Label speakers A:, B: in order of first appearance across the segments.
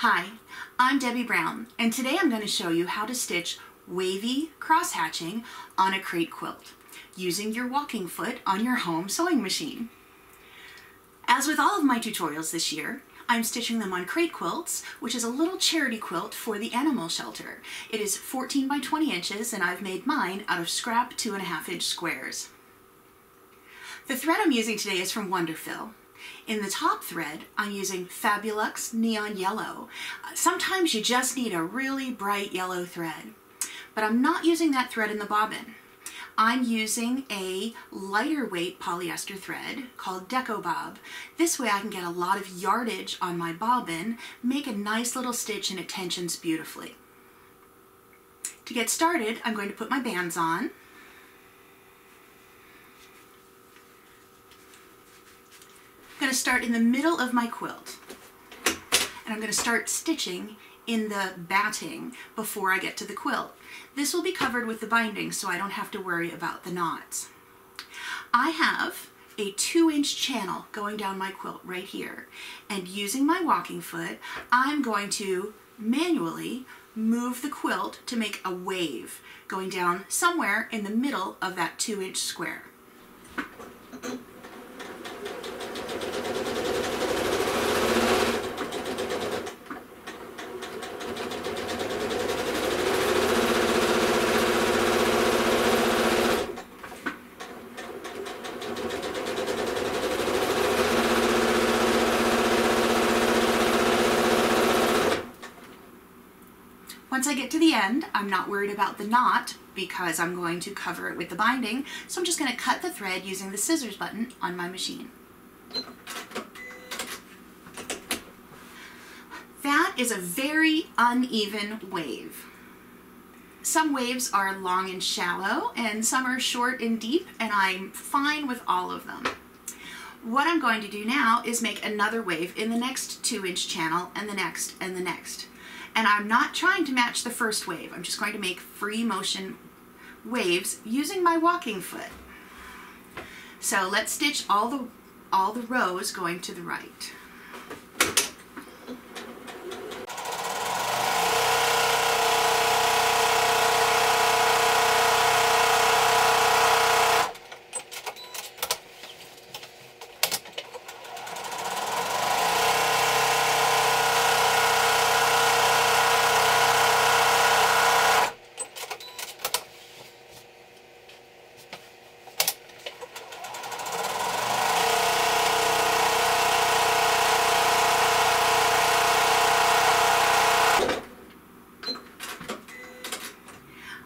A: Hi, I'm Debbie Brown, and today I'm going to show you how to stitch wavy cross-hatching on a crepe quilt using your walking foot on your home sewing machine. As with all of my tutorials this year, I'm stitching them on crepe quilts, which is a little charity quilt for the animal shelter. It is 14 by 20 inches, and I've made mine out of scrap 2.5-inch squares. The thread I'm using today is from Wonderfill. In the top thread, I'm using Fabulux Neon Yellow. Sometimes you just need a really bright yellow thread, but I'm not using that thread in the bobbin. I'm using a lighter weight polyester thread called Deco Bob. This way I can get a lot of yardage on my bobbin, make a nice little stitch, and it tensions beautifully. To get started, I'm going to put my bands on. I'm going to start in the middle of my quilt, and I'm going to start stitching in the batting before I get to the quilt. This will be covered with the binding, so I don't have to worry about the knots. I have a 2-inch channel going down my quilt right here, and using my walking foot, I'm going to manually move the quilt to make a wave going down somewhere in the middle of that 2-inch square. Once I get to the end, I'm not worried about the knot because I'm going to cover it with the binding, so I'm just going to cut the thread using the scissors button on my machine. That is a very uneven wave. Some waves are long and shallow, and some are short and deep, and I'm fine with all of them. What I'm going to do now is make another wave in the next 2-inch channel, and the next, and the next. And I'm not trying to match the first wave. I'm just going to make free motion waves using my walking foot. So let's stitch all the rows going to the right.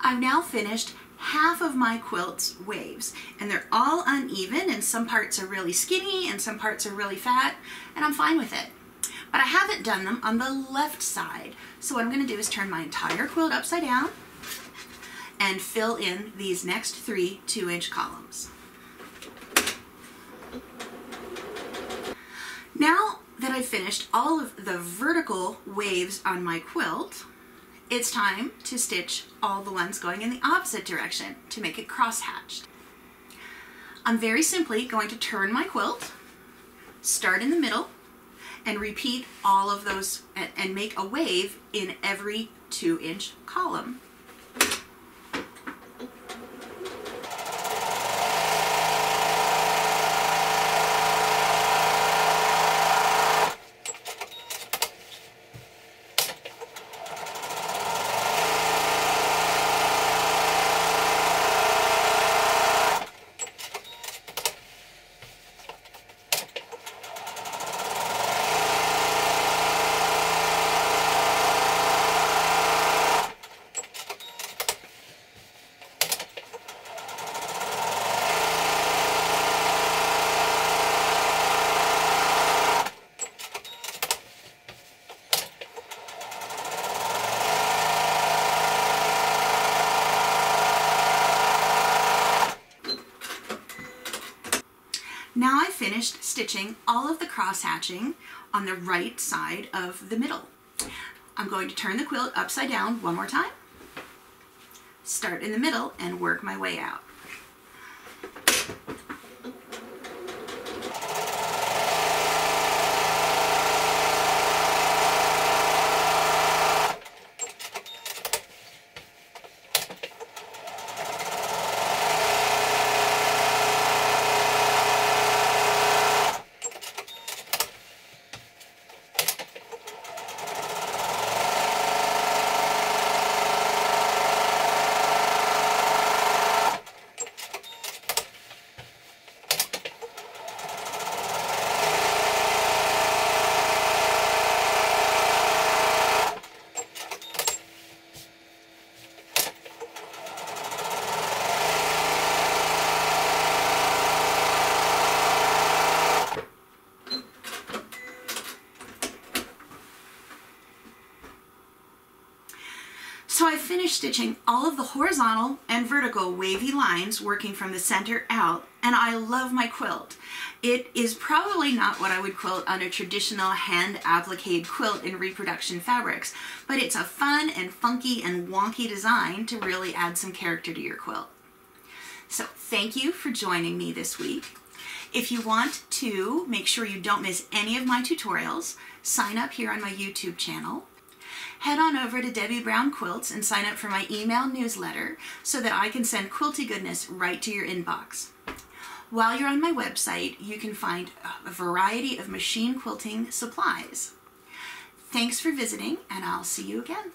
A: I've now finished half of my quilt's waves, and they're all uneven, and some parts are really skinny and some parts are really fat, and I'm fine with it. But I haven't done them on the left side, so what I'm going to do is turn my entire quilt upside down and fill in these next 3 2-inch columns. Now that I've finished all of the vertical waves on my quilt, it's time to stitch all the ones going in the opposite direction to make it cross-hatched. I'm very simply going to turn my quilt, start in the middle, and repeat all of those and make a wave in every 2-inch column. Now I've finished stitching all of the cross-hatching on the right side of the middle. I'm going to turn the quilt upside down one more time, start in the middle, and work my way out. So I finished stitching all of the horizontal and vertical wavy lines working from the center out, and I love my quilt. It is probably not what I would quilt on a traditional hand applique quilt in reproduction fabrics, but it's a fun and funky and wonky design to really add some character to your quilt. So thank you for joining me this week. If you want to make sure you don't miss any of my tutorials, sign up here on my YouTube channel. Head on over to Debbie Brown Quilts and sign up for my email newsletter so that I can send quilty goodness right to your inbox. While you're on my website, you can find a variety of machine quilting supplies. Thanks for visiting, and I'll see you again.